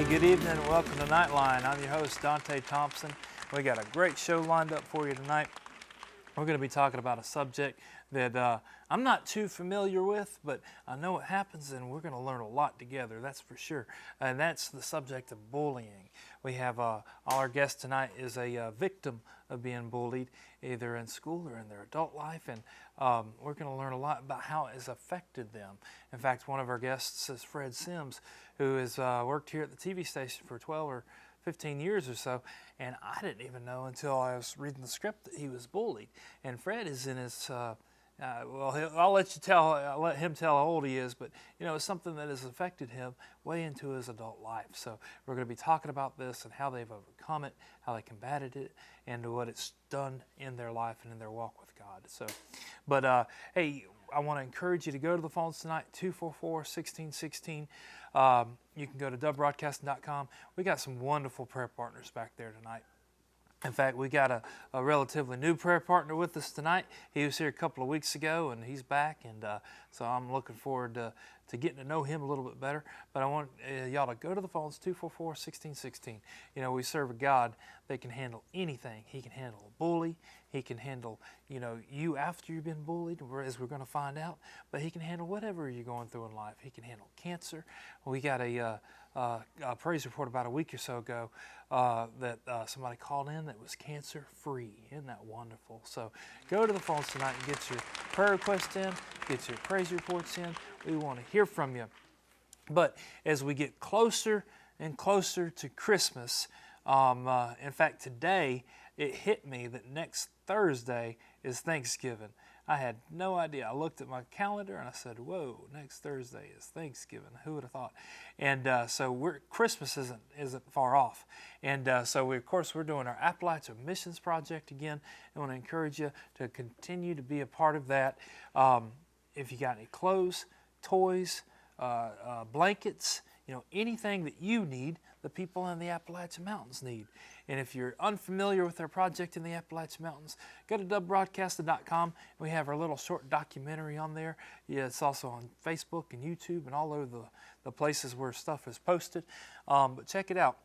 Good evening and welcome to Nite Line. I'm your host, Dante Thompson. We got a great show lined up for you tonight. We're going to be talking about a subject that I'm not too familiar with, but I know it happens and we're going to learn a lot together, that's for sure. And that's the subject of bullying. We have all our guest tonight is a victim of being bullied, either in school or in their adult life, and we're going to learn a lot about how it has affected them. In fact, one of our guests is Fred Sims, who has worked here at the TV station for 12 or 15 years or so, and I didn't even know until I was reading the script that he was bullied. And Fred is in his, I'll let him tell how old he is, but you know, it's something that has affected him way into his adult life. So we're going to be talking about this and how they've overcome it, how they combated it, and what it's done in their life and in their walk with God. So, but hey, I want to encourage you to go to the phones tonight, 244-1616. You can go to dubbroadcasting.com. We got some wonderful prayer partners back there tonight. In fact, we got a relatively new prayer partner with us tonight. He was here a couple of weeks ago, and he's back, and so I'm looking forward to getting to know him a little bit better. But I want y'all to go to the phones, 244-1616. You know, we serve a God that can handle anything. He can handle a bully. He can handle, you know, you after you've been bullied, as we're going to find out. But he can handle whatever you're going through in life. He can handle cancer. We got a praise report about a week or so ago that somebody called in that was cancer-free. Isn't that wonderful? So go to the phones tonight and get your prayer requests in, get your praise reports in. We want to hear from you. But as we get closer and closer to Christmas, in fact, today it hit me that next Thursday is Thanksgiving. I had no idea. I looked at my calendar and I said, whoa, next Thursday is Thanksgiving. Who would have thought? And so Christmas isn't far off. And so of course we're doing our Appalachia Missions Project again. I want to encourage you to continue to be a part of that. If you got any clothes, toys, blankets, you know, anything that you need, the people in the Appalachian Mountains need. And if you're unfamiliar with our project in the Appalachian Mountains, go to dubbroadcasting.com. We have our little short documentary on there. Yeah, it's also on Facebook and YouTube and all over the places where stuff is posted. But check it out.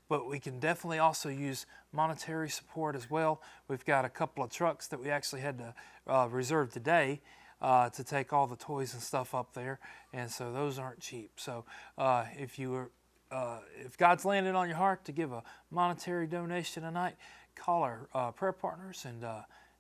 But we can definitely also use monetary support as well. We've got a couple of trucks that we actually had to reserve today to take all the toys and stuff up there, and so those aren't cheap. So if God's landed on your heart to give a monetary donation tonight, call our prayer partners and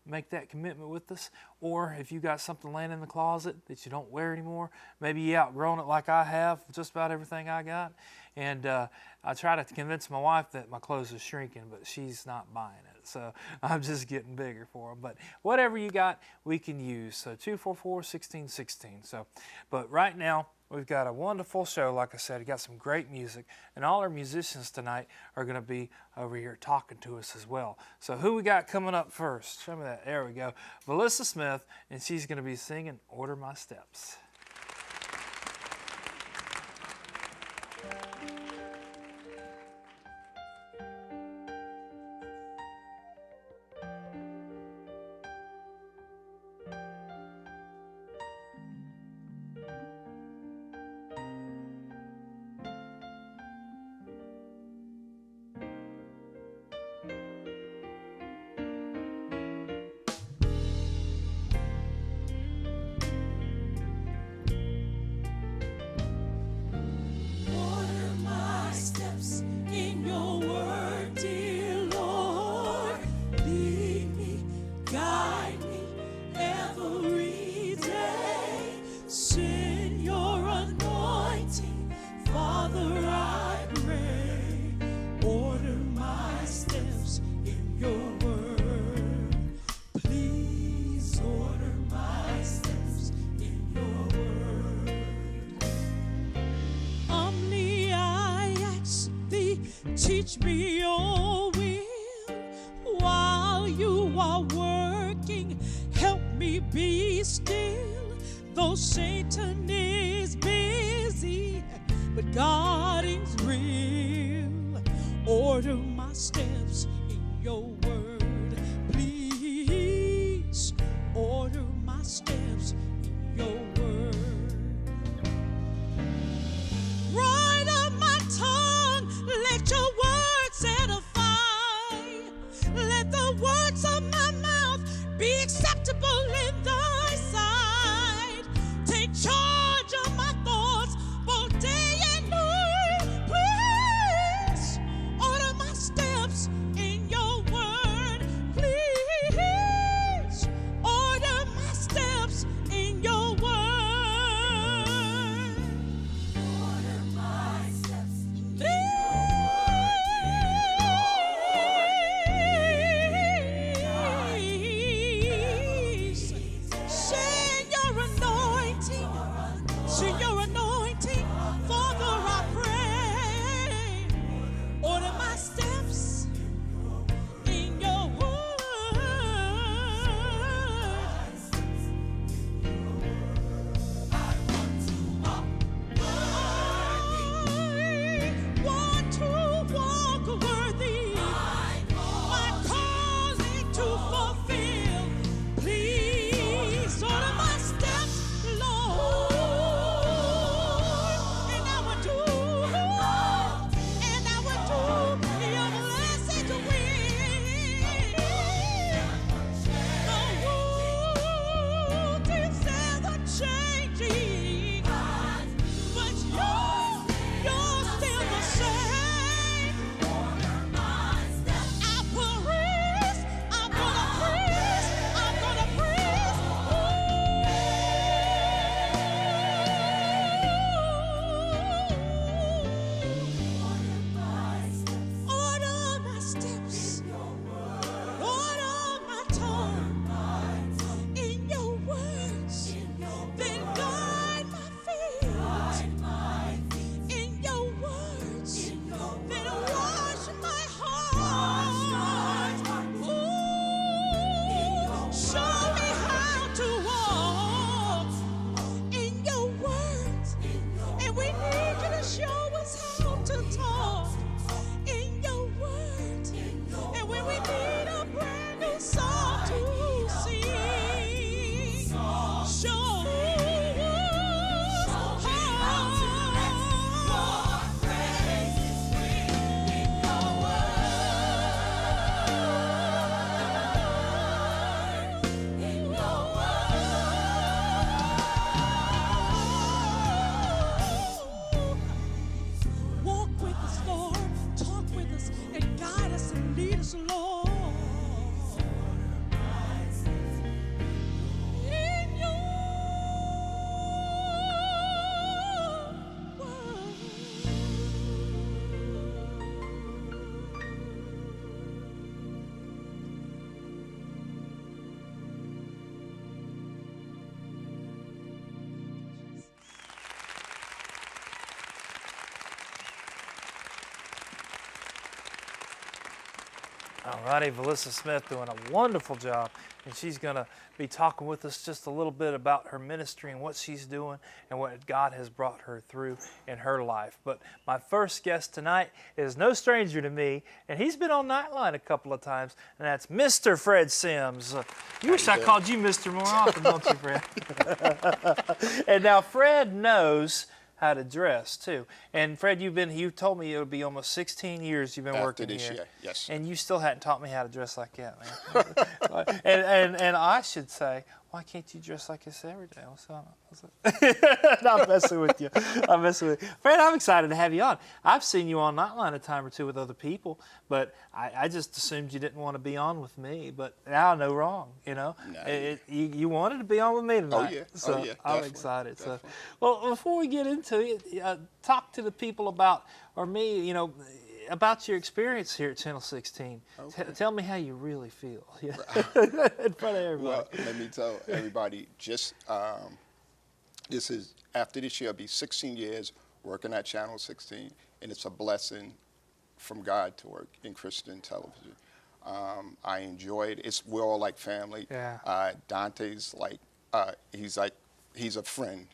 make that commitment with us. Or if you got something laying in the closet that you don't wear anymore, maybe you outgrown it like I have, just about everything I got. And I try to convince my wife that my clothes are shrinking, but she's not buying it. So I'm just getting bigger for them. But whatever you got, we can use. So 244-1616. So, but right now, we've got a wonderful show. Like I said, we got some great music. And all our musicians tonight are going to be over here talking to us as well. So who we got coming up first? Show me that. There we go. Valisa Smith, and she's going to be singing Order My Steps. Teach me your will while you are working. Help me be still, though Satan is busy, but God is real. Order my steps in your word, please. Order my steps in your word. Right up my acceptable in thy sight. Take charge of my thoughts both day and night. Please order my steps in your word. Please order my steps in your word. Order my steps in your Send your anointing. Send your anointing. Father, I pray. Order my steps in your word. I want to walk worthy. My calling to fulfill. Please order my steps, Lord. And I will do your blessed will. The world is ever changing, but you're still the same. I praise, I'm gonna praise, I'm gonna praise. Order my steps, order my tongue in your words, then guide my feet in your words, then wash my heart. Ooh, show me how to walk in your words, and we need you to show us how to talk in your word, and when we need a brand new song to sing, show us how your praises in your word. Walk with us, Lord. Talk with us and guide us and lead us, Lord. In your word. All righty, Valisa Smith doing a wonderful job, and she's going to be talking with us just a little bit about her ministry and what she's doing and what God has brought her through in her life. But my first guest tonight is no stranger to me, and he's been on Nite Line a couple of times, and that's Mr. Fred Sims. You wish I called you Mr. more often, don't you, Fred? And now Fred knows how to dress too. And Fred, you told me it would be almost 16 years you've been working here. After this year, yes. And you still hadn't taught me how to dress like that, man. and I should say, why can't you dress like this every day? No, I'm messing with you. I'm messing with you. Fred, I'm excited to have you on. I've seen you on Nite Line a time or two with other people, but I just assumed you didn't want to be on with me. But now I know wrong, you know. No. You wanted to be on with me tonight. Oh, yeah. So Oh, yeah. I'm excited. So, well, before we get into it, talk to the people about, or me, you know, about your experience here at Channel 16. Okay. Tell me how you really feel in front of everybody. Well, let me tell everybody, just this is, after this year, it'll be 16 years working at Channel 16, and it's a blessing from God to work in Christian television. I enjoy it. We're all like family. Yeah. Dante's he's a friend,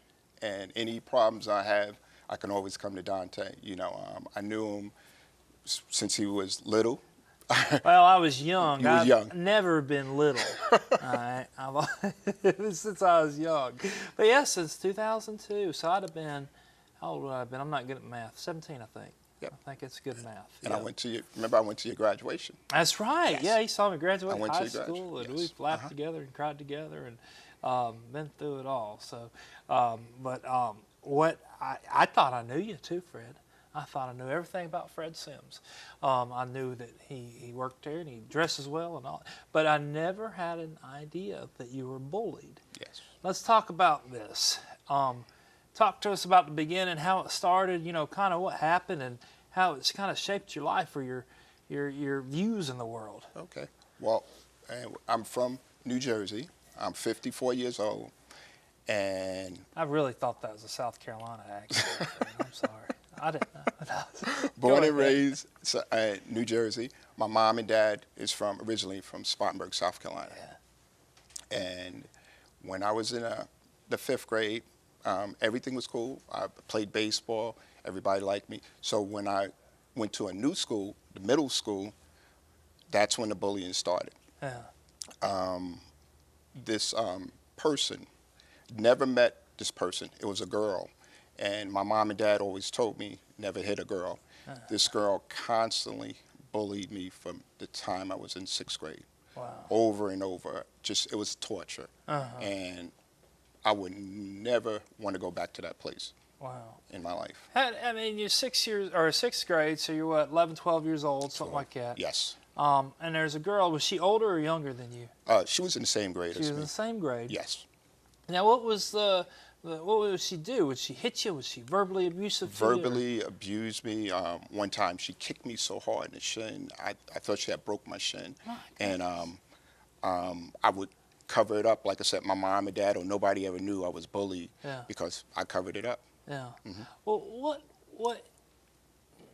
and any problems I have, I can always come to Dante. You know, I knew him since he was little. Well, I was young. You was young. I've never been little. Since I was young. But yeah, since 2002. So I'd have been, how old would I have been? I'm not good at math. 17, I think. Yep. I think it's good math. And Yeah. I went to your graduation. That's right. Yes. Yeah, he saw me graduate I went high to your school, gradu- and yes. we laughed together and cried together, and been through it all. So, what I thought I knew you too, Fred. I thought I knew everything about Fred Sims. I knew that he worked there and he dresses well and all, but I never had an idea that you were bullied. Yes. Let's talk about this. Talk to us about the beginning, how it started, kind of what happened and how it's kind of shaped your life or your views in the world. Okay. Well, I'm from New Jersey. I'm 54 years old, and I really thought that was a South Carolina accent. I'm sorry. I didn't know. born and ahead. raised in New Jersey. My mom and dad is originally from Spartanburg, South Carolina. Yeah. And when I was in the 5th grade, everything was cool. I played baseball. Everybody liked me. So when I went to a new school, the middle school, that's when the bullying started. Yeah. This person, never met this person. It was a girl. And my mom and dad always told me, never hit a girl. This girl constantly bullied me from the time I was in 6th grade. Wow. Over and over. It was torture. And I would never want to go back to that place Wow. in my life. I mean, you're 6 years or 6th grade, so you're what, 11, 12 years old, something like that. Yes. And there's a girl. Was she older or younger than you? She was in the same grade She as was in me. the same grade. Yes. Now, what would she do? Would she hit you? Was she verbally abusive to you? Verbally abused me. One time she kicked me so hard in the shin, I thought she had broke my shin. My And I would cover it up. Like I said, my mom and dad or nobody ever knew I was bullied Yeah. because I covered it up. Yeah. Well, what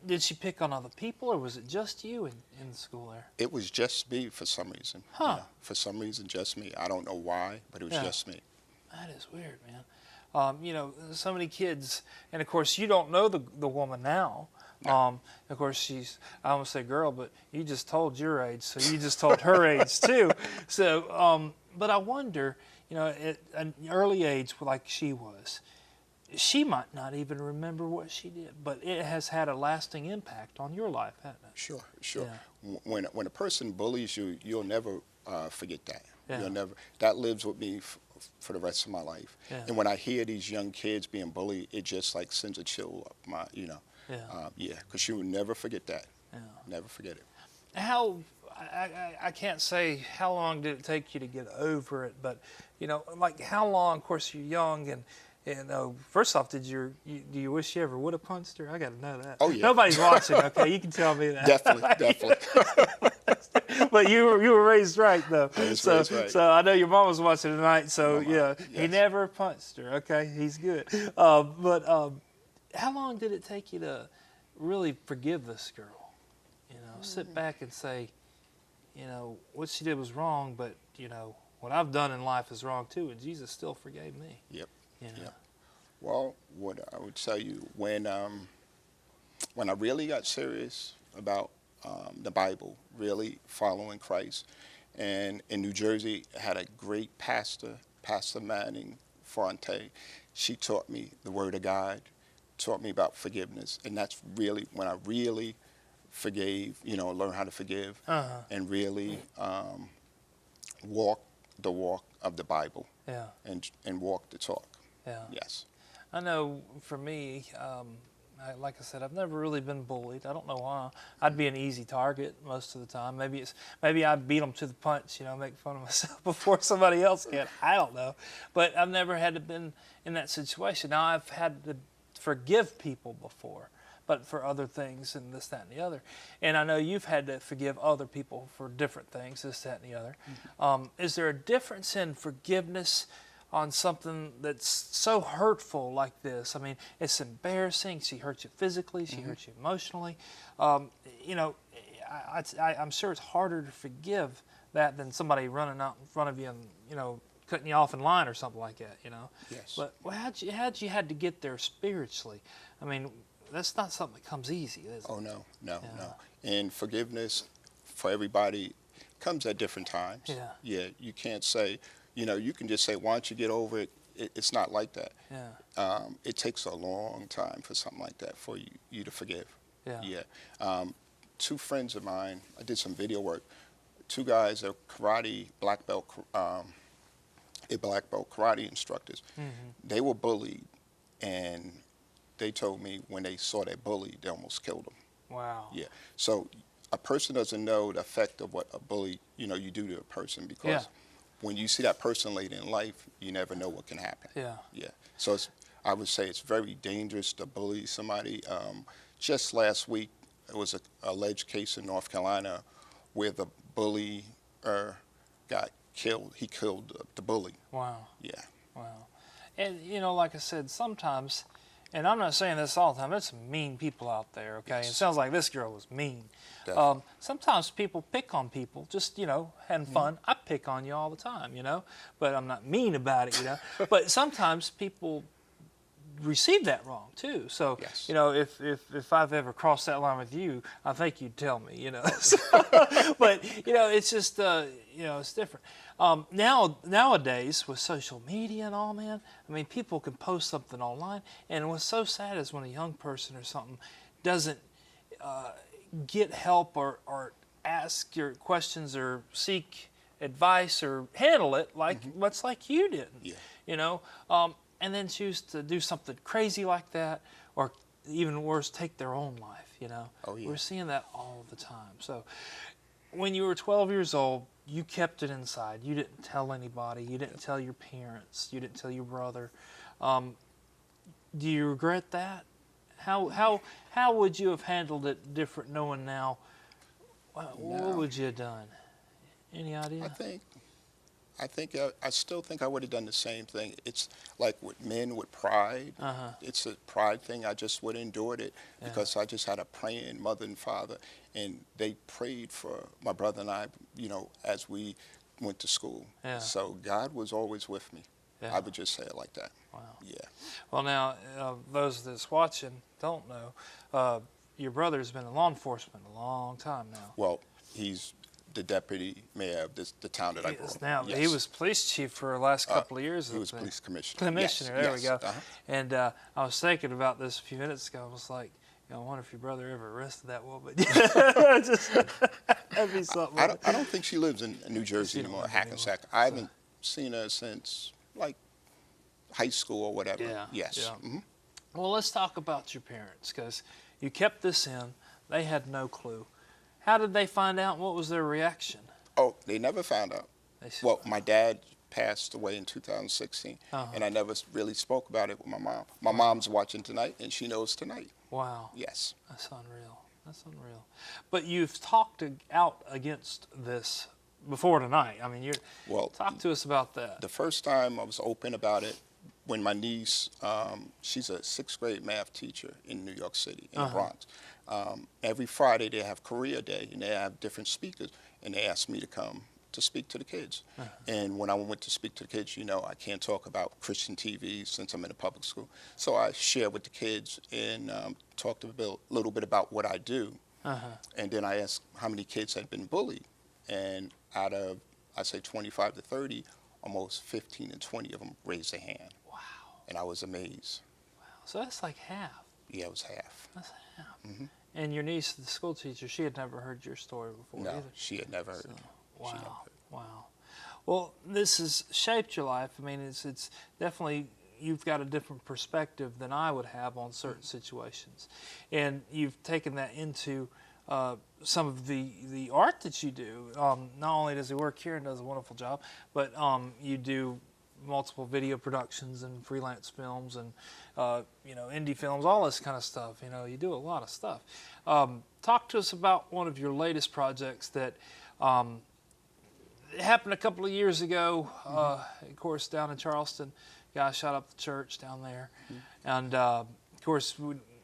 did she pick on other people, or was it just you in school there? It was just me for some reason. Huh. For some reason, just me. I don't know why, but it was Yeah. just me. That is weird, man. So many kids, and of course you don't know the woman now. No. Of course I almost say girl, but you just told your age, so you just told her age too. So, but I wonder, at an early age like she was, she might not even remember what she did, but it has had a lasting impact on your life, hasn't it? Sure, sure. Yeah. When a person bullies you, you'll never forget that. Yeah. That lives with me for the rest of my life. Yeah. And when I hear these young kids being bullied, it just like sends a chill up my, because you will never forget that. Yeah. Never forget it. I can't say how long did it take you to get over it, but like how long? Of course, you're young, and first off, do you wish you ever would have punched her? I got to know that. Oh yeah. Nobody's watching. Okay, you can tell me that. Definitely. But you were raised right though. I was raised right. So I know your mom was watching tonight. So Mama, yeah, he yes. never punched her. Okay, he's good. But how long did it take you to really forgive this girl? Sit back and say, what she did was wrong, but what I've done in life is wrong too, and Jesus still forgave me. Yep. You know? Yep. Well, what I would tell you, when I really got serious about the Bible, really following Christ, and in New Jersey, I had a great pastor, Pastor Manning Fonte. She taught me the Word of God, taught me about forgiveness, and that's really when I really forgave, learned how to forgive, and really walk the walk of the Bible, Yeah. and walk the talk. Yeah. Yes. I know for me, like I said, I've never really been bullied. I don't know why. I'd be an easy target most of the time. Maybe I beat them to the punch, make fun of myself before somebody else can. I don't know. But I've never had to been in that situation. Now I've had to forgive people before, but for other things and this, that, and the other. And I know you've had to forgive other people for different things, this, that, and the other. Is there a difference in forgiveness on something that's so hurtful like this? I mean, it's embarrassing. She hurt you physically. She hurt you emotionally. I'm sure it's harder to forgive that than somebody running out in front of you and, cutting you off in line or something like that, Yes. But how'd you had to get there spiritually? I mean, that's not something that comes easy, is it? Oh, no. And forgiveness for everybody comes at different times. Yeah. Yeah, you can't say, you can just say, why don't you get over it? It's not like that. Yeah. It takes a long time for something like that for you to forgive. Yeah. Yeah. Two friends of mine, I did some video work. Two guys are karate black belt karate instructors. They were bullied, and they told me when they saw that bully, they almost killed them. Wow. Yeah. So a person doesn't know the effect of what a bully, you do to a person, because when you see that person later in life, you never know what can happen. Yeah. Yeah. So I would say it's very dangerous to bully somebody. Just last week, it was an alleged case in North Carolina where the bully got killed. He killed the bully. Wow. Yeah. Wow. And, like I said, sometimes, and I'm not saying this all the time, there's some mean people out there, okay? Yes. It sounds like this girl was mean. Definitely. Sometimes people pick on people, just, having fun. I pick on you all the time, but I'm not mean about it, But sometimes people receive that wrong too. So, Yes. if I've ever crossed that line with you, I think you'd tell me, But, it's just, it's different. Nowadays, with social media and all, man, I mean, people can post something online, and what's so sad is when a young person or something doesn't get help or ask your questions or seek advice or handle it much like you didn't, and then choose to do something crazy like that, or even worse, take their own life, Oh, yeah. We're seeing that all the time. So when you were 12 years old, you kept it inside. You didn't tell anybody. You didn't tell your parents. You didn't tell your brother. Do you regret that? How would you have handled it different, knowing now? What would you have done? Any idea? I still think I would have done the same thing. It's like with men with pride. It's a pride thing. I just would have endured it because I just had a praying mother and father, and they prayed for my brother and I, as we went to school. Yeah. So God was always with me. Yeah. I would just say it like that. Wow. Yeah. Well, now, those that's watching don't know, your brother's been in law enforcement a long time now. Well, he's the deputy mayor of the town that I grew up in. Now, Yes. he was police chief for the last couple of years. He was I think. police commissioner. Commissioner, Yes, there yes, we go. uh-huh. And I was thinking about this a few minutes ago. I was like, I wonder if your brother ever arrested that woman. Just, that'd be something. I don't think she lives in New Jersey She don't anymore, live Hackensack. anymore, I haven't seen her since, like, high school or whatever. Yeah. Yes. Yeah. Mm-hmm. Well, let's talk about your parents, because you kept this in. They had no clue. How did they find out? What was their reaction? Oh, they never found out. Well, my dad passed away in 2016, and I never really spoke about it with my mom. My mom's watching tonight, and she knows tonight. Wow. Yes. That's unreal. That's unreal. But you've talked out against this before tonight. I mean, talk to us about that. The first time I was open about it, when my niece, she's a 6th grade math teacher in New York City, in the Bronx. Every Friday they have Career Day, and they have different speakers, and they asked me to come to speak to the kids. And when I went to speak to the kids, I can't talk about Christian TV since I'm in a public school. So I share with the kids and talked a little bit about what I do. And then I asked how many kids had been bullied. And out of, I'd say 25 to 30, almost 15 and 20 of them raised their hand. Wow. And I was amazed. Wow. So that's like half. Yeah, it was half. That's half. And your niece, the school teacher, she had never heard your story before No, either. she had never heard it. Wow. She never heard it. Wow. Well, this has shaped your life. I mean, it's definitely, you've got a different perspective than I would have on certain situations. And you've taken that into some of the art that you do. Not only does he work here and does a wonderful job, but you do multiple video productions and freelance films and indie films, all this kind of stuff. You do a lot of stuff. Talk to us about one of your latest projects that it happened a couple of years ago. Of course, down in Charleston, guy shot up the church down there, and of course,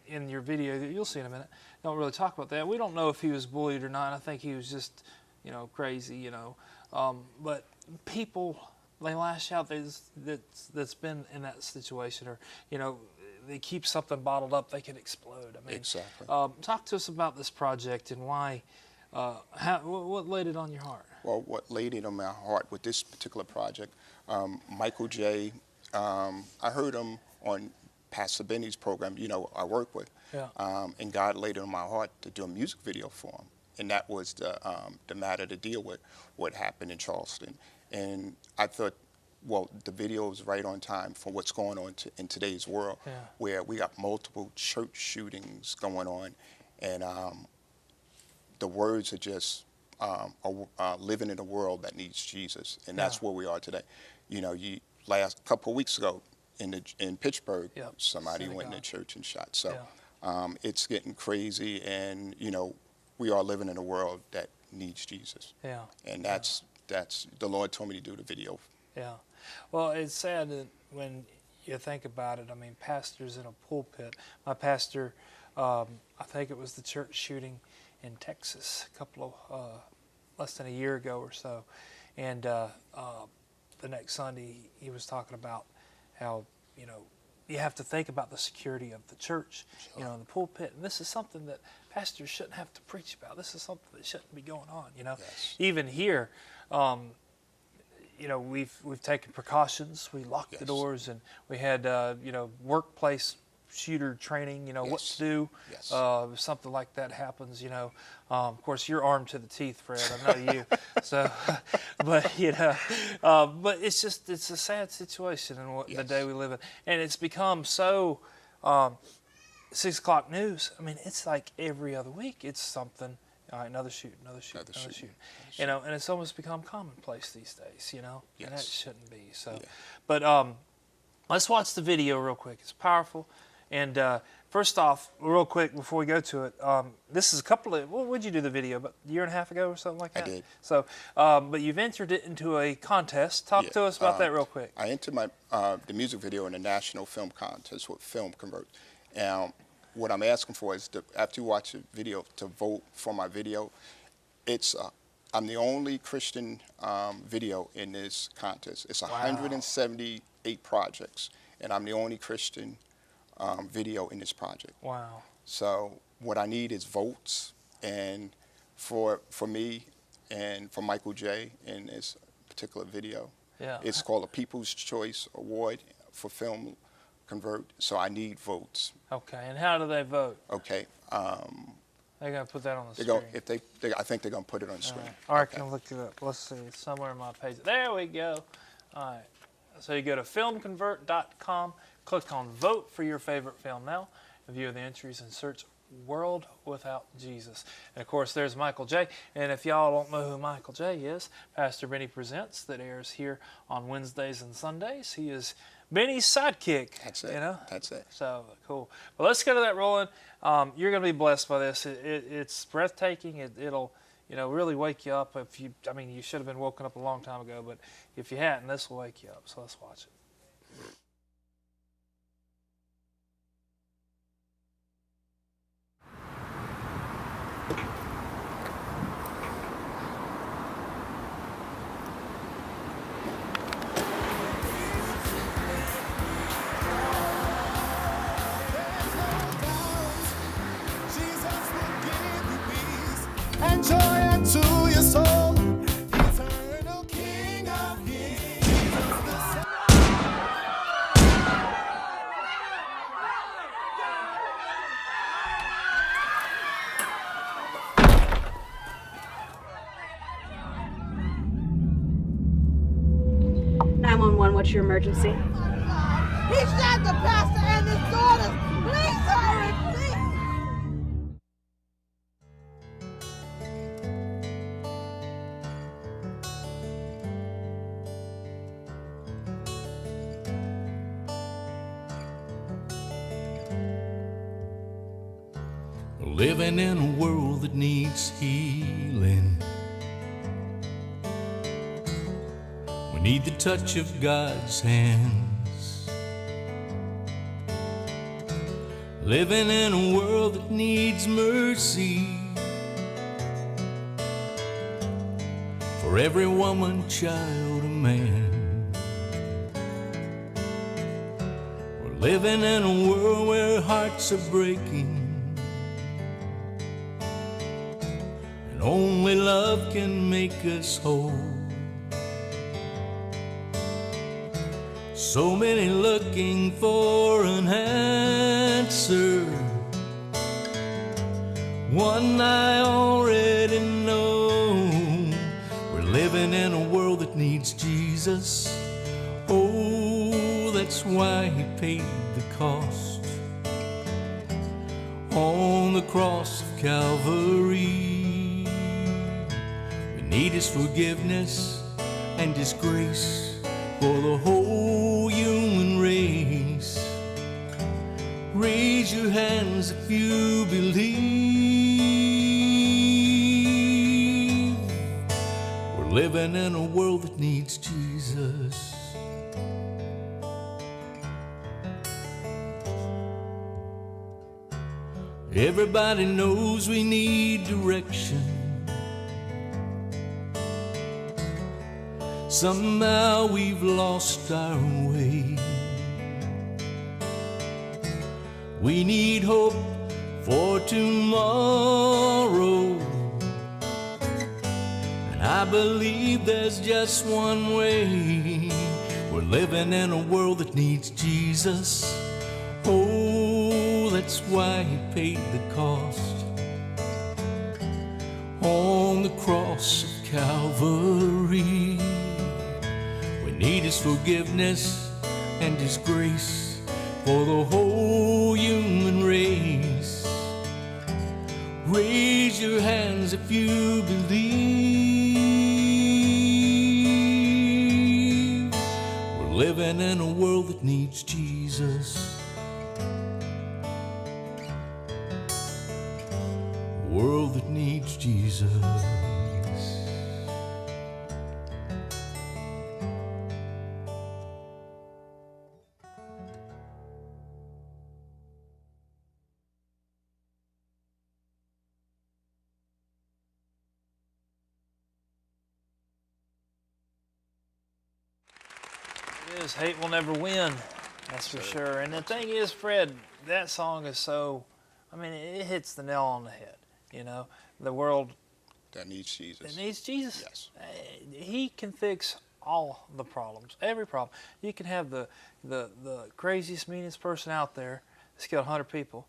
in your video that you'll see in a minute, don't really talk about that. We don't know if he was bullied or not. I think he was just, crazy. But people, they lash out. That's been in that situation, or they keep something bottled up, they can explode. I mean, Exactly. Talk to us about this project and why. What laid it on your heart? Well, what laid it on my heart with this particular project, Michael J. I heard him on Pastor Benny's program, I work with. Yeah. And God laid it on my heart to do a music video for him. And that was the matter to deal with what happened in Charleston. And I thought, well, the video is right on time for what's going on in today's world, where we got multiple church shootings going on. And the words are just living in a world that needs Jesus. And that's where we are today. Last couple of weeks ago in Pittsburgh, somebody went in the church and shot. So it's getting crazy, and we are living in a world that needs Jesus. Yeah. And that's the Lord told me to do the video. Yeah. Well, it's sad that when you think about it, I mean, pastors in a pulpit. My pastor, I think it was the church shooting in Texas a couple of less than a year ago or so, and the next Sunday he was talking about how you have to think about the security of the church, in the pulpit, and this is something that pastors shouldn't have to preach about. This is something that shouldn't be going on. Yes. Even here, we've taken precautions. We locked the doors, and we had workplace shooter training. What to do if something like that happens. Of course, you're armed to the teeth, Fred. I know you. So, but but it's a sad situation in the day we live in, and it's become so. 6 o'clock news. I mean, it's like every other week. It's something. All right, another shoot. And it's almost become commonplace these days. And that shouldn't be. So, but let's watch the video real quick. It's powerful. And first off, real quick before we go to it, this is a couple of. When did you do the video? About a year and a half ago or something like that. I did. So, but you've entered it into a contest. Talk to us about that real quick. I entered the music video in the National Film Contest with Film Convert. What I'm asking for is, after you watch the video, to vote for my video. I'm the only Christian video in this contest. It's 178 projects, and I'm the only Christian video in this project. Wow. So what I need is votes, and for me and for Michael J. in this particular video. Yeah. It's called a People's Choice Award for Film Convert, so I need votes. Okay, and how do they vote? Okay. They're going to put that on the screen. I think they're going to put it on the screen. All right, I can look it up. Let's see, it's somewhere in my page. There we go. All right, so you go to filmconvert.com, click on Vote for your favorite film now, view the entries, and search World Without Jesus. And of course, there's Michael J. And if y'all don't know who Michael J. is, Pastor Benny Presents, that airs here on Wednesdays and Sundays. He is Benny's sidekick. That's it. That's it. So cool. Well, let's get to that rolling. You're going to be blessed by this. It's breathtaking. It'll really wake you up. You should have been woken up a long time ago, but if you hadn't, this will wake you up. So let's watch it. Joy unto your soul, eternal King of Kings. What's your emergency? He shot the pastor and his daughters. Please hurry, please. Living in a world that needs healing. We need the touch of God's hands. Living in a world that needs mercy for every woman, child, and man. We're living in a world where hearts are breaking, and only love can make us whole. So many looking for an answer, one I already know. We're living in a world that needs Jesus. Oh, that's why he paid the cost on the cross of Calvary. We need his forgiveness and his grace for the whole human race. Raise your hands if you believe. We're living in a world that needs Jesus. Everybody knows we need direction. Somehow we've lost our way. We need hope for tomorrow, and I believe there's just one way. We're living in a world that needs Jesus. Oh, that's why he paid the cost on the cross of Calvary. We need his forgiveness and his grace for the whole human race. Raise your hands if you believe. We're living in a world that needs Jesus. World that needs Jesus. It is. Hate will never win. That's for sure. And the thing is, Fred, that song is so, I mean, it hits the nail on the head. You know, the world That needs Jesus. that needs Jesus. Yes. He can fix all the problems, every problem. You can have the craziest, meanest person out there that's killed 100 people.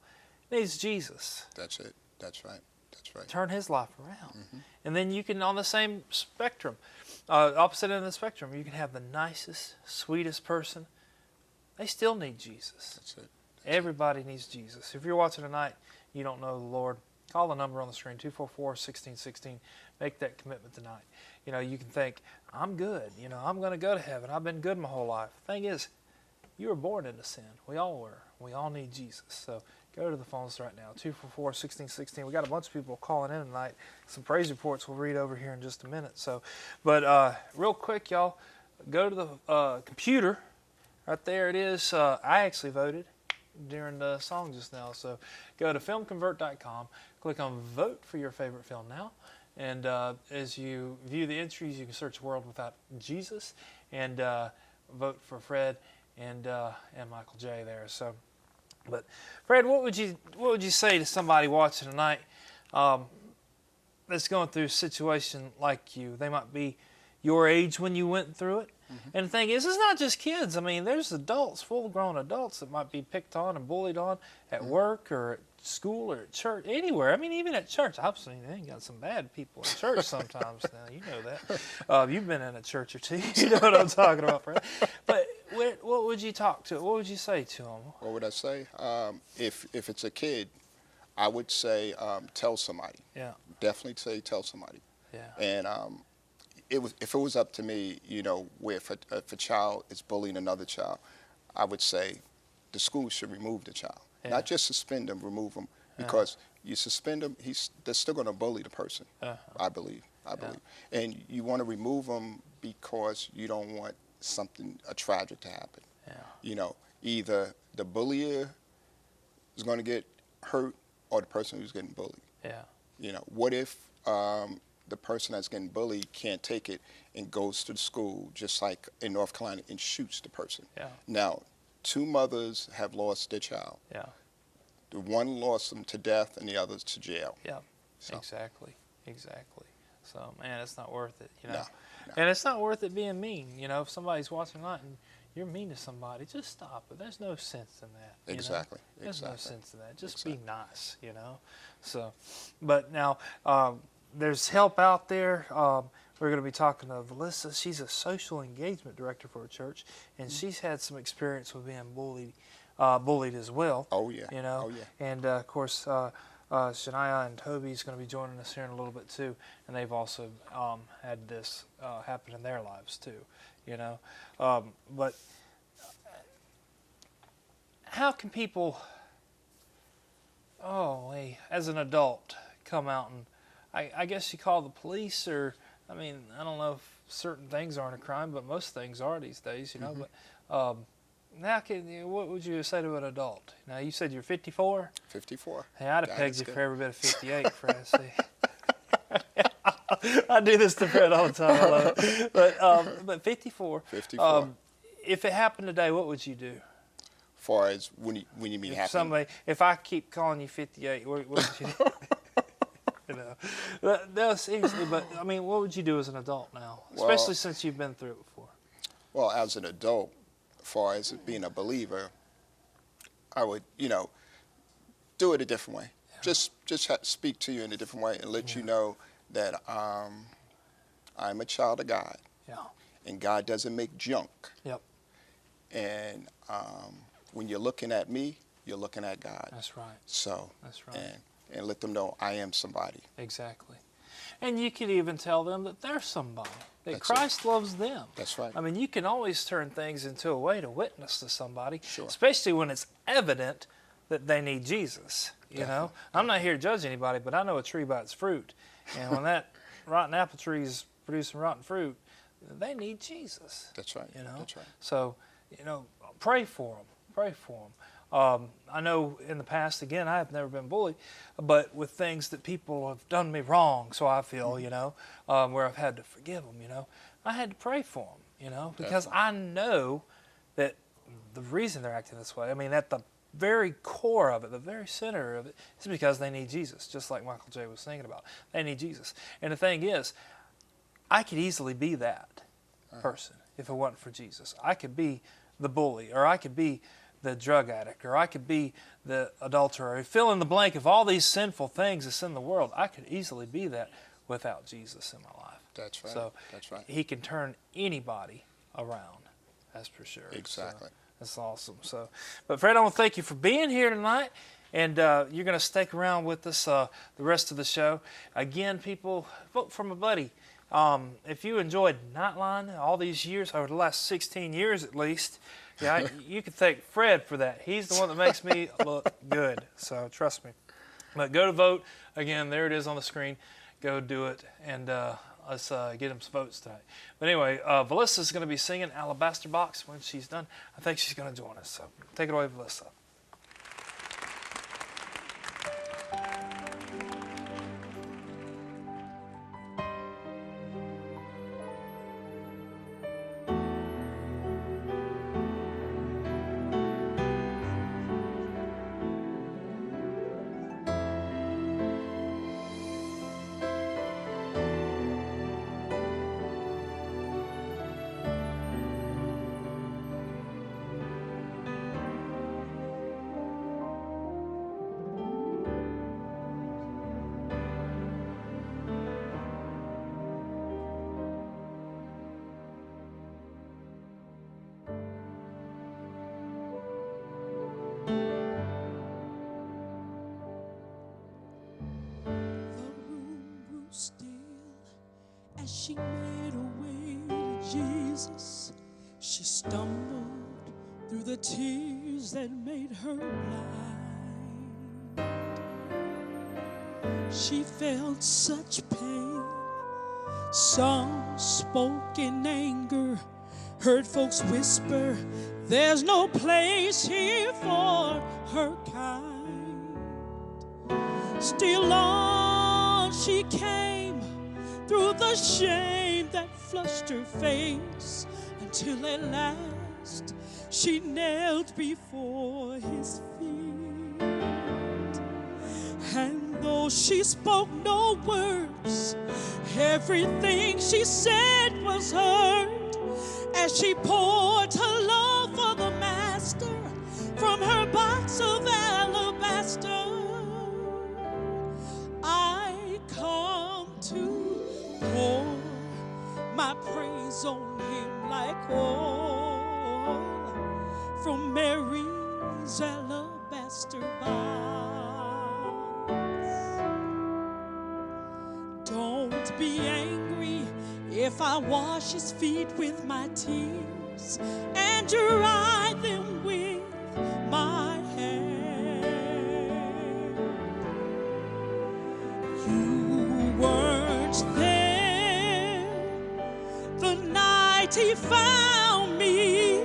Needs Jesus. That's it. That's right. That's right. Turn his life around. And then you can, on the same spectrum, opposite end of the spectrum, you can have the nicest, sweetest person. They still need Jesus. That's it. Everybody needs Jesus. If you're watching tonight, you don't know the Lord, call the number on the screen, 244-1616. Make that commitment tonight. You know, you can think, I'm good. You know, I'm going to go to heaven. I've been good my whole life. The thing is, you were born into sin. We all were. We all need Jesus. So go to the phones right now, 244-1616. We got a bunch of people calling in tonight. Some praise reports we'll read over here in just a minute. So, but real quick, y'all, go to the computer. Right there it is. I actually voted during the song just now. So go to filmconvert.com, click on vote for your favorite film now. And as you view the entries, you can search World Without Jesus and vote for Fred and Michael J there. So, but Fred, what would you say to somebody watching tonight that's going through a situation like you? They might be your age when you went through it. And the thing is, it's not just kids. I mean, there's adults, full-grown adults that might be picked on and bullied on at work or at school or at church, anywhere. I mean, even at church. I've seen they got some bad people at church sometimes now. You know that. You've been in a church or two. You know what I'm talking about, Fred. But what would you talk to? What would you say to them? What would I say? If it's a kid, I would say tell somebody. Yeah. Definitely say tell somebody. Yeah. And if it was up to me, you know, where if a child is bullying another child, I would say the school should remove the child. Yeah. Not just suspend them, remove them, because you suspend them, they're still going to bully the person. I believe. And you want to remove them because you don't want a tragic to happen. Yeah. You know, either the bullier is going to get hurt or the person who's getting bullied. Yeah. You know, what if the person that's getting bullied can't take it and goes to the school, just like in North Carolina, and shoots the person? Yeah. Now, 2 mothers have lost their child. Yeah. The one lost them to death and the others to jail. Yeah. So. Exactly. So, man, it's not worth it, you know. No. And it's not worth it being mean. You know, if somebody's watching tonight and you're mean to somebody, just stop it. There's no sense in that. you know? Exactly. There's no Exactly. sense in that. Just Exactly. be nice, you know. So, but now there's help out there. We're going to be talking to Valisa. She's a social engagement director for a church, and she's had some experience with being bullied as well. Oh, yeah. You know. Oh, yeah. And of course, Shania and Toby's going to be joining us here in a little bit too, and they've also had this happen in their lives too. You know, but how can people, as an adult, come out and, I guess you call the police, or, I mean, I don't know if certain things aren't a crime, but most things are these days, you know. But what would you say to an adult? Now, you said you're 54? 54. Hey, I'd have God pegged is you good. for every bit of 58, Fred. See, I do this to Fred all the time. I love it. But 54. 54. If it happened today, what would you do? Far as when you mean happen. If I keep calling you 58, what would you do? You know, no, seriously. But I mean, what would you do as an adult now, especially since you've been through it before? Well, as an adult, as far as being a believer, I would, do it a different way. Yeah. Just speak to you in a different way and let you know that I'm a child of God. Yeah. And God doesn't make junk. Yep. And when you're looking at me, you're looking at God. That's right. So. That's right. And let them know I am somebody. Exactly. And you could even tell them that they're somebody, that That's Christ loves them. That's right. I mean, you can always turn things into a way to witness to somebody, Sure. especially when it's evident that they need Jesus. You know, I'm not here to judge anybody, but I know a tree by its fruit. And when that rotten apple tree is producing rotten fruit, they need Jesus. That's right. You know? That's right. So, pray for them. Pray for them. I know in the past, again, I have never been bullied, but with things that people have done me wrong, so I feel, where I've had to forgive them, I had to pray for them, because I know that the reason they're acting this way, I mean, at the very core of it, the very center of it, is because they need Jesus, just like Michael J. was thinking about. They need Jesus. And the thing is, I could easily be that person if it wasn't for Jesus. I could be the bully, or I could be the drug addict, or I could be the adulterer. Fill in the blank of all these sinful things that's in the world. I could easily be that without Jesus in my life. That's right. So That's right. He can turn anybody around. That's for sure. Exactly. So that's awesome. So, but Fred, I want to thank you for being here tonight, and you're going to stick around with us the rest of the show. Again, people, vote for my buddy. If you enjoyed Nite Line all these years, over the last 16 years at least, you can thank Fred for that. He's the one that makes me look good, so trust me. But go to vote. Again, there it is on the screen. Go do it, and let's get him some votes tonight. But anyway, Valisa's going to be singing Alabaster Box when she's done. I think she's going to join us, so take it away, Valisa. As she made her way to Jesus, she stumbled through the tears that made her blind. She felt such pain. Some spoke in anger, heard folks whisper, there's no place here for her kind. Still on she came, through the shame that flushed her face, until at last she knelt before his feet. And though she spoke no words, everything she said was heard, as she poured her love for the master from her box of alabaster. I come to pour my praise on him like oil from Mary's alabaster box. Don't be angry if I wash his feet with my tears and dry them with my hair. You weren't there the night he found me.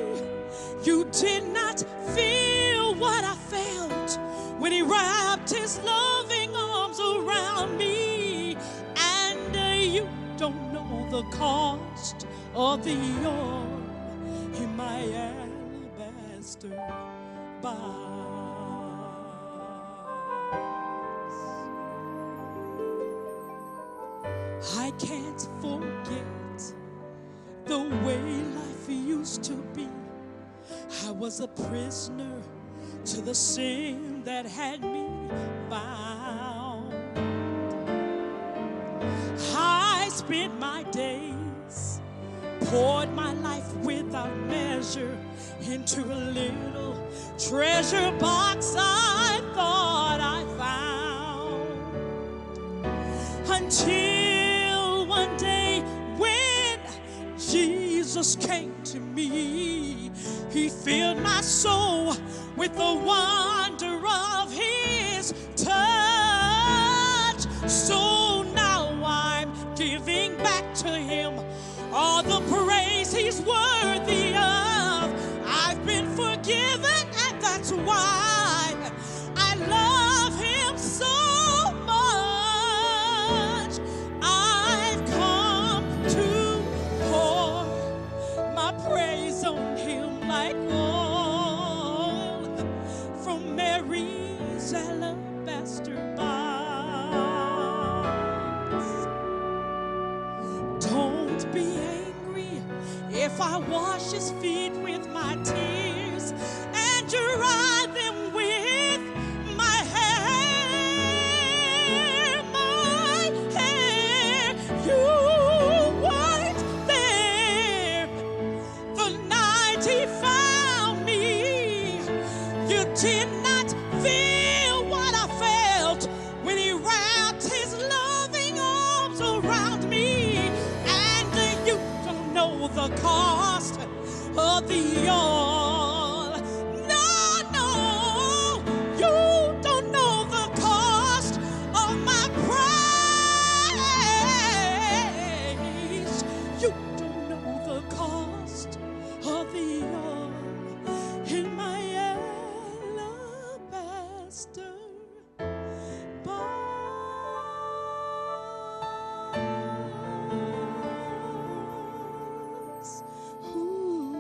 You did not feel what I felt when he wrapped his loving arms around me. And you don't know the cost of the oil in my alabaster box. I can't forget the way life used to be. I was a prisoner to the sin that had me bound. I spent my days, poured my life without measure into a little treasure box I thought I found. Until one day when Jesus came to me, he filled my soul with the wonder of his touch. So now I'm giving back to him all the praise he's worthy of. I've been forgiven, and that's why I love him so much. I've come to pour my praise on him like oil from Mary's alabaster box. Don't be angry if I wash his feet with my tears and dry them with my hair. My hair, you weren't there the night he found me. You did not feel what I felt when he wrapped his loving arms around me. And you don't know the cost of the oil. No, no, you don't know the cost of my praise. You don't know the cost of the oil in my alabaster box. Ooh.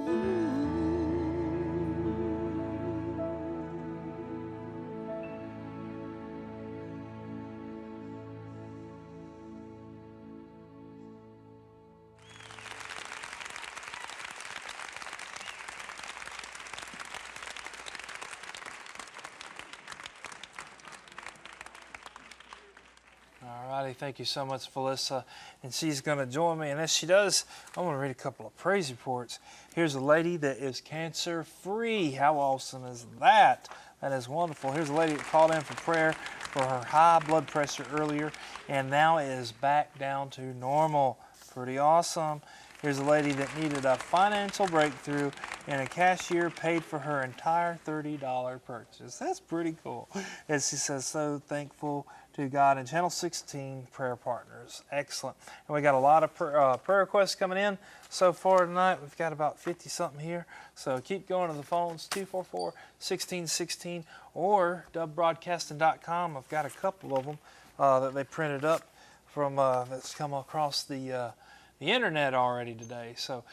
All righty, thank you so much, Valisa. And she's going to join me. And as she does, I want to read a couple of praise reports. Here's a lady that is cancer-free. How awesome is that? That is wonderful. Here's a lady that called in for prayer for her high blood pressure earlier and now is back down to normal. Pretty awesome. Here's a lady that needed a financial breakthrough and a cashier paid for her entire $30 purchase. That's pretty cool. And she says, so thankful to God and Channel 16 prayer partners. Excellent. And we got a lot of prayer requests coming in so far tonight. We've got about 50-something here. So keep going to the phones, 244-1616 or dubbroadcasting.com. I've got a couple of them that they printed up from that's come across the the internet already today. So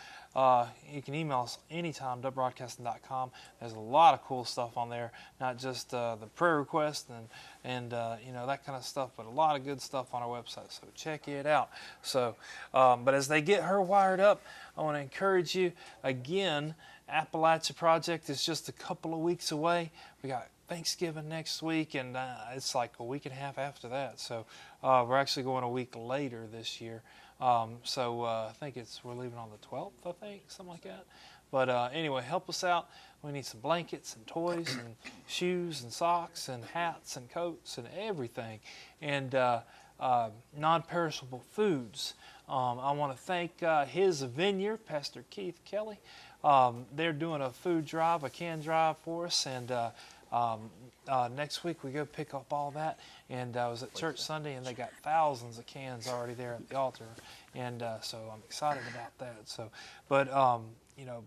you can email us anytime, dubbroadcasting.com. There's a lot of cool stuff on there, not just the prayer requests and you know, that kind of stuff, but a lot of good stuff on our website. So check it out. So, but as they get her wired up, I want to encourage you again. Appalachia Project is just a couple of weeks away. We got Thanksgiving next week, and it's like a week and a half after that. So we're actually going a week later this year. I think we're leaving on the 12th, I think, something like that. But anyway, help us out. We need some blankets and toys and shoes and socks and hats and coats and everything, and non-perishable foods. I want to thank his vineyard, Pastor Keith Kelly. They're doing a food drive, a can drive for us, and next week we go pick up all that. And I was at church Sunday, and they got thousands of cans already there at the altar, and so I'm excited about that. So, but you know,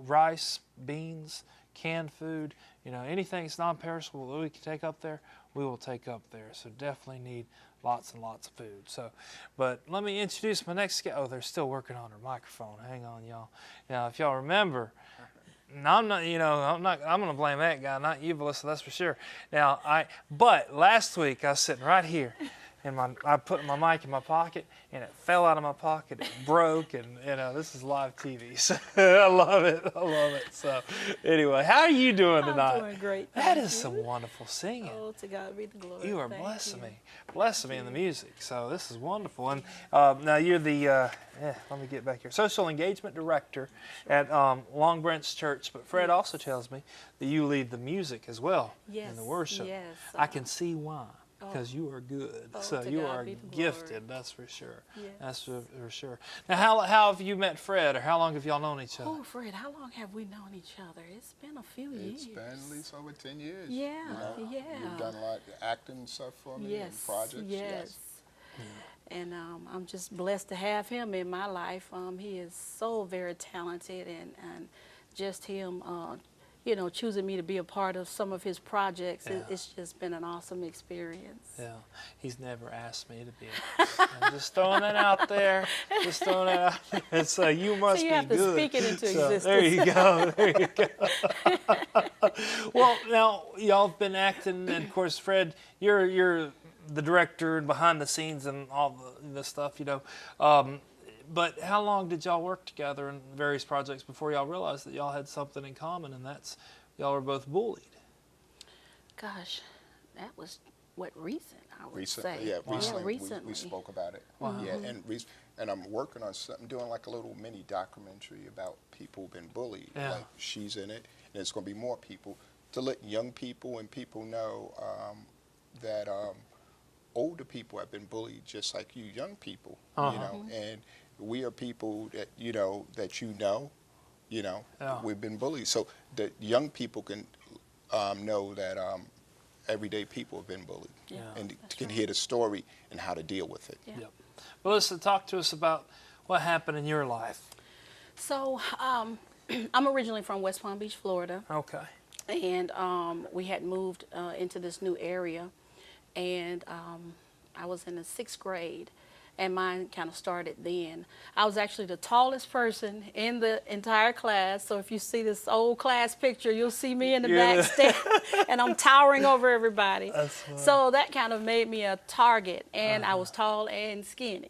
rice, beans, canned food, you know, anything that's non-perishable that we can take up there, we will take up there. So definitely need lots and lots of food. So, but let me introduce my next guest. Oh, they're still working on her microphone. Hang on, y'all. Now, if y'all remember, I'm not, you know, I'm going to blame that guy, not you, Valisa, that's for sure. Now, but last week I was sitting right here, and I put my mic in my pocket, and it fell out of my pocket. It broke, and you know, this is live TV, so I love it. I love it. So, anyway, how are you doing tonight? I'm doing great. That is some wonderful singing. Oh, to God be the glory. You are Thank blessing you. me in the music. So this is wonderful. And now you're the, let me get back here, social engagement director at Long Branch Church. But Fred also tells me that you lead the music as well in the worship. Yes. I can see why. Because you are good, so to you God are be the gifted. glory. That's for sure. Yes. That's for sure. Now, how have you met Fred, or how long have y'all known each other? Oh, Fred, how long have we known each other? It's been a few years. It's been at least over 10 years. Yeah, you know? yeah. You've done a lot of acting and stuff for me and projects. Yes. And I'm just blessed to have him in my life. He is so very talented, and just him, you know, choosing me to be a part of some of his projects, it's just been an awesome experience. Yeah, he's never asked me to be. I'm just throwing that out there. Just throwing that out there. So you must So you be have good. to speak it into So, existence. there you go. There you go. Well, now y'all have been acting, and of course, Fred, you're the director and behind the scenes and all the stuff, you know. But how long did y'all work together in various projects before y'all realized that y'all had something in common, and that's y'all were both bullied? Gosh, that was recent, I would Recently, say. yeah, recently, recently. we spoke about it. Yeah, and I'm working on something, doing like a little mini documentary about people who've been bullied. Yeah. Like she's in it, and it's going to be more people to let young people and people know that older people have been bullied just like you young people, you know, and we are people that you know, we've been bullied, so that young people can know that everyday people have been bullied, and can hear the story and how to deal with it. Yeah. Yep. Well, listen, talk to us about what happened in your life. So I'm originally from West Palm Beach, Florida. Okay. And we had moved into this new area, and I was in the 6th grade, and mine kind of started then. I was actually the tallest person in the entire class, so if you see this old class picture, you'll see me in the back step, and I'm towering over everybody. So that kind of made me a target, and I was tall and skinny.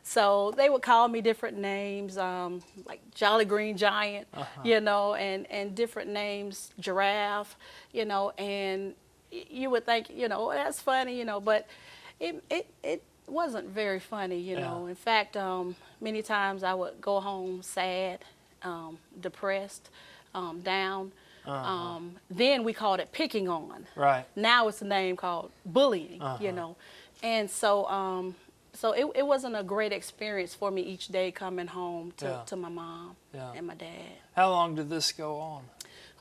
So they would call me different names, like Jolly Green Giant, you know, and different names, Giraffe, you know, and you would think, you know, that's funny, you know, but it wasn't very funny, you know. In fact, many times I would go home sad, depressed, down. Then we called it picking on. Right. Now it's a name called bullying, you know. And so so it wasn't a great experience for me each day coming home to my mom and my dad. How long did this go on?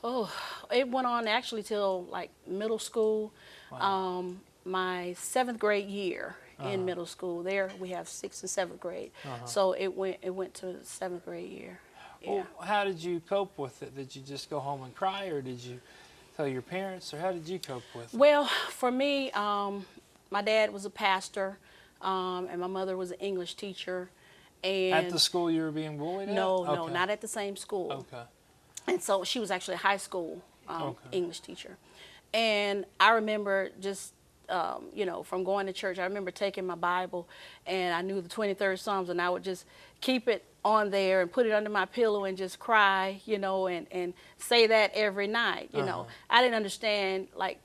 Oh, it went on actually till like middle school. Wow. My 7th grade year in middle school. There we have 6th and 7th grade. So it went to 7th grade year. Yeah. Well, how did you cope with it? Did you just go home and cry, or did you tell your parents, or how did you cope with it? Well, for me, my dad was a pastor, and my mother was an English teacher, And At the school you were being bullied at? no, Okay. not at the same school. Okay. And so she was actually a high school Okay. English teacher. And I remember just, you know, from going to church, I remember taking my Bible and I knew the 23rd Psalms, and I would just keep it on there and put it under my pillow and just cry, you know, and say that every night, you know. I didn't understand, like,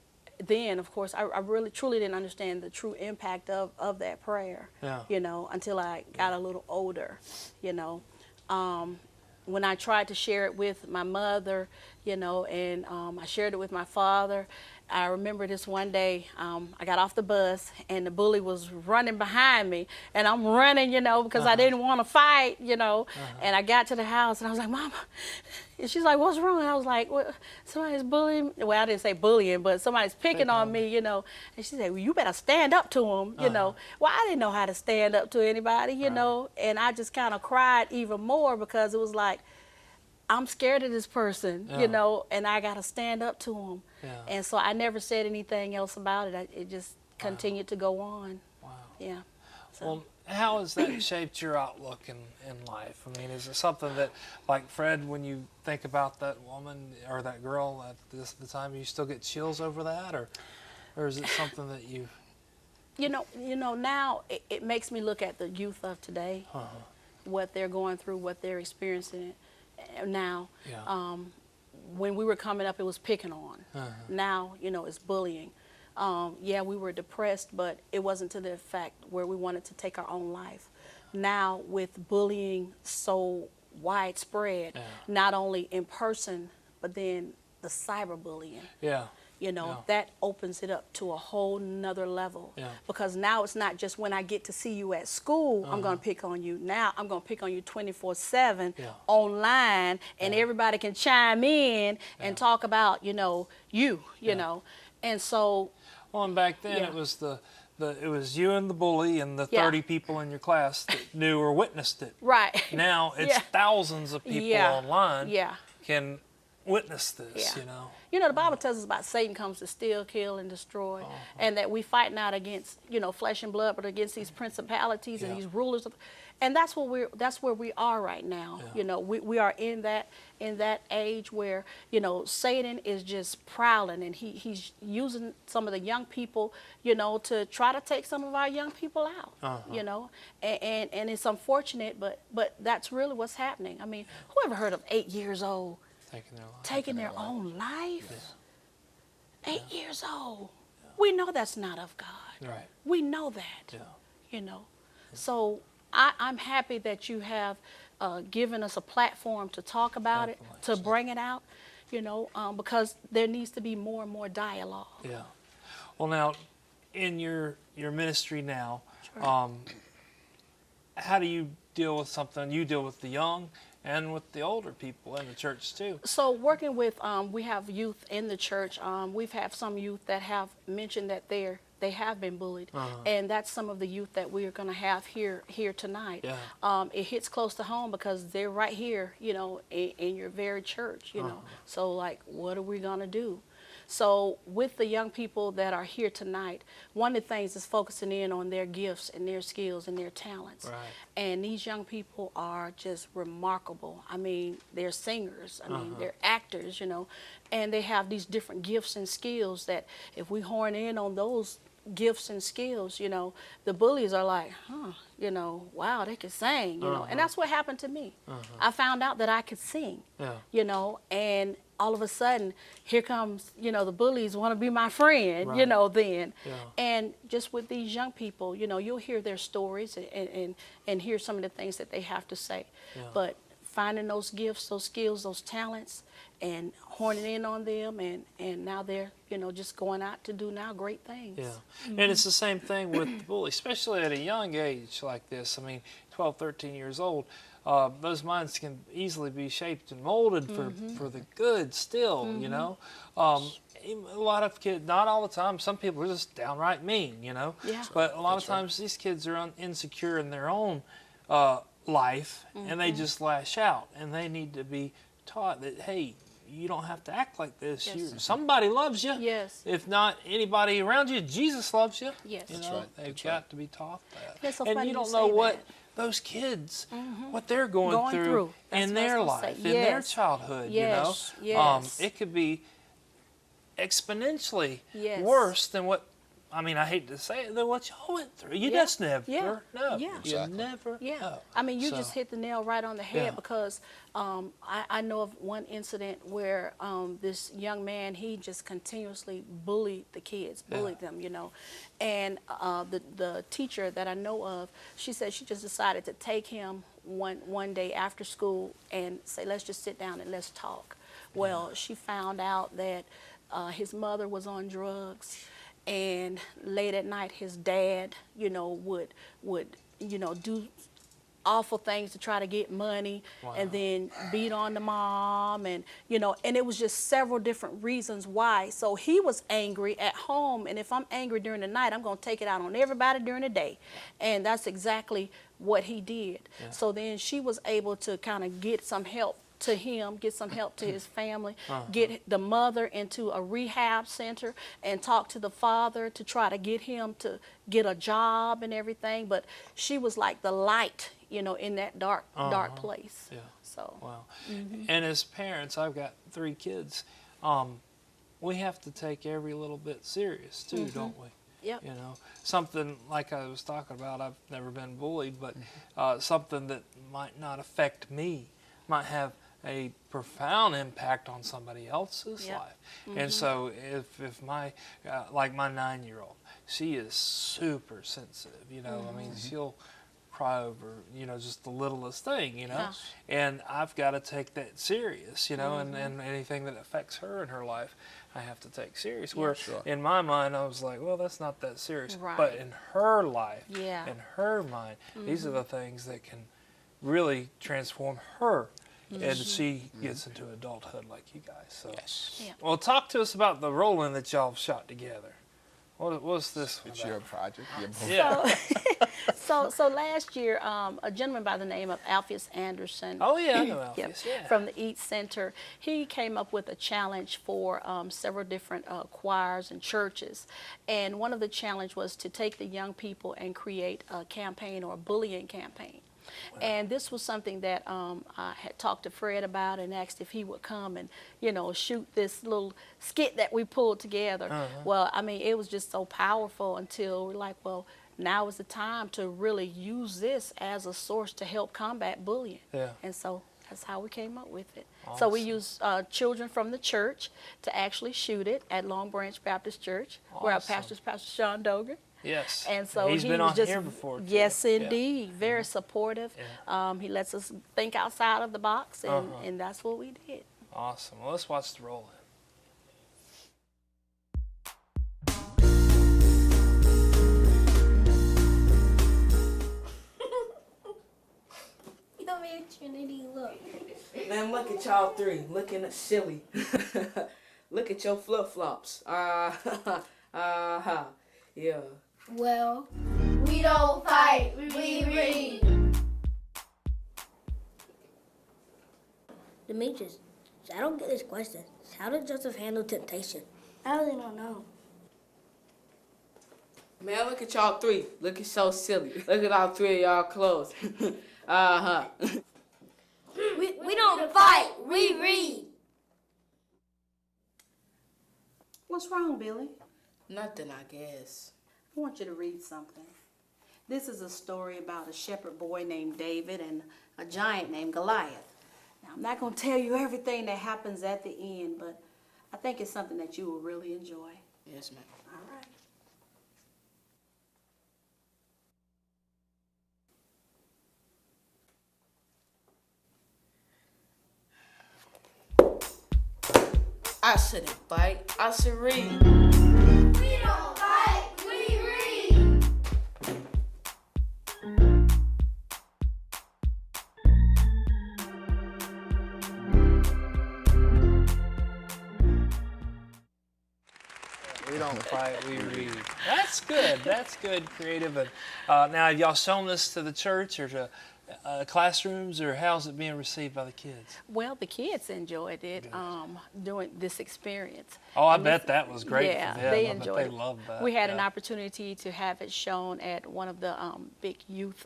then, of course, I really, truly didn't understand the true impact of that prayer, you know, until I got a little older, you know. When I tried to share it with my mother, you know, and I shared it with my father, I remember this one day, I got off the bus and the bully was running behind me, and I'm running, you know, because I didn't want to fight, you know, and I got to the house and I was like, Mama, and she's like, what's wrong? And I was like, well, somebody's bullying, well, I didn't say bullying, but somebody's picking on me, you know, and she said, well, you better stand up to him, you know. Well, I didn't know how to stand up to anybody, you know, and I just kind of cried even more because it was like, I'm scared of this person, you know, and I got to stand up to him. And so I never said anything else about it. It just continued to go on. Wow. Yeah. So. Well, how has that shaped your outlook in life? I mean, is it something that, like Fred, when you think about that woman or that girl at the time, you still get chills over that, or is it something that you? You know, now it makes me look at the youth of today, what they're going through, what they're experiencing now. Yeah. When we were coming up, it was picking on. Now, you know, it's bullying. Yeah, we were depressed, but it wasn't to the fact where we wanted to take our own life. Now, with bullying so widespread, not only in person, but then the cyberbullying. Yeah. You know, that opens it up to a whole nother level. Yeah. Because now it's not just when I get to see you at school, I'm going to pick on you. Now I'm going to pick on you 24/7 online, and everybody can chime in and talk about, you know, you know. And so. Well, and back then it was it was you and the bully and the 30 people in your class that knew or witnessed it. Right. Now it's thousands of people online can witness this, you know. You know, the Bible tells us about Satan comes to steal, kill, and destroy, and that we fight not against, you know, flesh and blood, but against these principalities and these rulers. And that's where we are right now. You know, we are in that age where, you know, Satan is just prowling, and he's using some of the young people, you know, to try to take some of our young people out. You know, and it's unfortunate, but that's really what's happening. I mean, who ever heard of 8 years old? Taking their own life? 8 years old. We know that's not of God. Right. We know that. You know. So I'm happy that you have given us a platform to talk about it, to bring it out, you know, because there needs to be more and more dialogue. Yeah. Well, now, in your ministry now, how do you deal with something? You deal with the young and with the older people in the church too. So working with, we have youth in the church. We've had some youth that have mentioned that they have been bullied, and that's some of the youth that we are going to have here tonight. It hits close to home because they're right here, you know, in your very church, you know. So like, what are we going to do? So with the young people that are here tonight, one of the things is focusing in on their gifts and their skills and their talents. And these young people are just remarkable. I mean, they're singers. I mean, they're actors, you know, and they have these different gifts and skills that if we horn in on those gifts and skills, you know, the bullies are like, you know, wow, they can sing, you know. And that's what happened to me. I found out that I could sing, you know, and all of a sudden, here comes, you know, the bullies want to be my friend, you know, then. And just with these young people, you know, you'll hear their stories and hear some of the things that they have to say. But finding those gifts, those skills, those talents, and horning in on them, and now they're, you know, just going out to do now great things. And it's the same thing with the bully, especially at a young age like this. I mean, 12, 13 years old. Those minds can easily be shaped and molded for the good still, you know. A lot of kids, not all the time, some people are just downright mean, you know. But a lot of times these kids are insecure in their own life, and they just lash out, and they need to be taught that, hey, you don't have to act like this. Somebody loves you. If not anybody around you, Jesus loves you. You know, they've got to be taught that. So and you don't know what those kids, what they're going through That's in what I was their gonna life, say. in their Yes. childhood, Yes, you know. yes. It could be exponentially Yes. worse than what, I mean, I hate to say it, than what y'all went through. You Yeah. just never Yeah. know. Yeah. You never Yeah, know. I mean, you So, just hit the nail right on the head Yeah. because I know of one incident where this young man, he just continuously bullied the kids, bullied them, you know. And the teacher that I know of, she said she just decided to take him one day after school and say, let's just sit down and let's talk. Well, she found out that his mother was on drugs. And late at night, his dad, you know, would you know, do awful things to try to get money, and then beat on the mom, and you know, and it was just several different reasons why. So he was angry at home, and if I'm angry during the night, I'm going to take it out on everybody during the day, and that's exactly what he did. So then she was able to kind of get some help to him, get some help to his family, get the mother into a rehab center and talk to the father to try to get him to get a job and everything. But she was like the light, you know, in that dark place. Yeah. So. Wow. And as parents, I've got 3 kids. We have to take every little bit serious too, don't we? Yep. You know, something like I was talking about, I've never been bullied, but something that might not affect me might have a profound impact on somebody else's life. And so if my, like my 9-year-old, she is super sensitive, you know, I mean, she'll cry over, you know, just the littlest thing, you know, and I've got to take that serious, you know, and anything that affects her in her life, I have to take serious. Where in my mind, I was like, well, that's not that serious. Right. But in her life, Yeah. in her mind, these are the things that can really transform her as she gets into adulthood like you guys. So, Yeah. well, talk to us about the rolling that y'all have shot together. What's this one It's about? your project. Yeah. So last year, a gentleman by the name of Alpheus Anderson. Oh, yeah, I know Alpheus, yeah. From the Eat Center, he came up with a challenge for several different choirs and churches, and one of the challenge was to take the young people and create a campaign or a bullying campaign. And this was something that I had talked to Fred about and asked if he would come and, you know, shoot this little skit that we pulled together. Well, I mean, it was just so powerful until we're like, well, now is the time to really use this as a source to help combat bullying. Yeah. And so that's how we came up with it. So we used children from the church to actually shoot it at Long Branch Baptist Church, where our pastor is Pastor Sean Dogan. Yes. And so he's he been was on just, here before, too. yes, Yeah. indeed, very supportive. He lets us think outside of the box, and that's what we did. Awesome. Well, let's watch the roll in. You don't mean Trinity, look. Man, look at y'all 3 looking silly. Look at your flip-flops. Yeah. Well, we don't fight, we read. Demetrius, I don't get this question. How did Joseph handle temptation? I really don't know. Man, look at y'all 3 looking so silly. Look at all 3 of y'all clothes. We don't fight, we read. What's wrong, Billy? Nothing, I guess. I want you to read something. This is a story about a shepherd boy named David and a giant named Goliath. Now, I'm not going to tell you everything that happens at the end, but I think it's something that you will really enjoy. Yes, ma'am. All right. I shouldn't fight. I should read. We don't fight, we read. We don't fight, we read. That's good. That's good, creative. And now, have y'all shown this to the church or to classrooms, or how's it being received by the kids? Well, the kids enjoyed it doing this experience. Oh, I And bet that was great yeah, for them. they I bet enjoyed they it. loved that. We had an Yeah. opportunity to have it shown at one of the big youth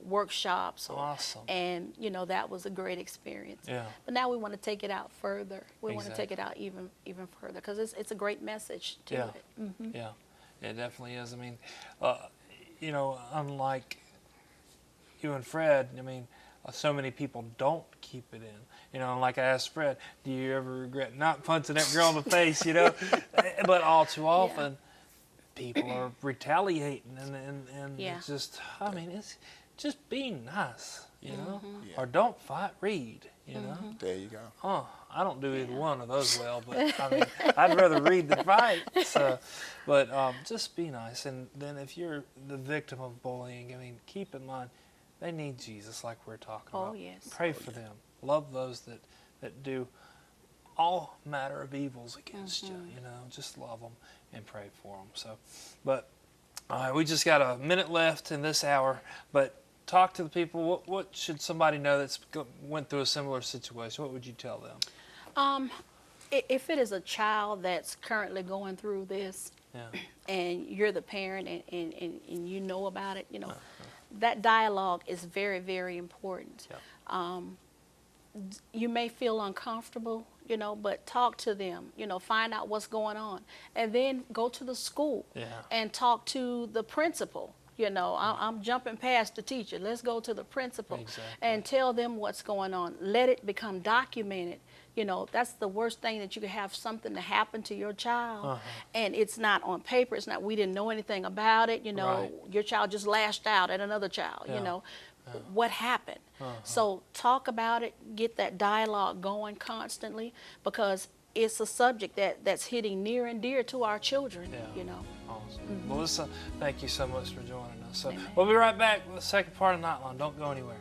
workshops. Awesome. And, you know, that was a great experience. Yeah. But now we want to take it out further. We want to take Exactly. it out even further because it's a great message to Yeah. it. Mm-hmm. Yeah, it definitely is. I mean, you know, unlike you and Fred, I mean, so many people don't keep it in. You know, like I asked Fred, do you ever regret not punching that girl in the face, you know? But all too often, people are retaliating, and Yeah. it's just, I mean, it's just being nice, you know? Yeah. Or don't fight, read, you know? There you go. Oh, I don't do either one of those well, but I mean, I'd rather read than fight. So, but just be nice. And then if you're the victim of bullying, I mean, keep in mind, they need Jesus like we're talking Oh, about. yes. Pray for them. Love those that do all matter of evils against you. You know, just love them and pray for them. So, but all right, we just got a minute left in this hour, but talk to the people. What should somebody know that's went through a similar situation? What would you tell them? If it is a child that's currently going through this, Yeah. and you're the parent and you know about it, you know, that dialogue is very, very important. Yeah. You may feel uncomfortable, you know, but talk to them, you know, find out what's going on. And then go to the school Yeah. and talk to the principal. You know, I'm jumping past the teacher. Let's go to the principal Exactly. and tell them what's going on. Let it become documented. You know, that's the worst thing, that you could have something to happen to your child and it's not on paper. It's not, we didn't know anything about it. You know, Right. your child just lashed out at another child, Yeah. you know. What happened? So talk about it, get that dialogue going constantly, because it's a subject that's hitting near and dear to our children, Yeah. you know. Awesome. Melissa, thank you so much for joining us. So Amen. we'll be right back with the second part of Nite Line. Don't go anywhere.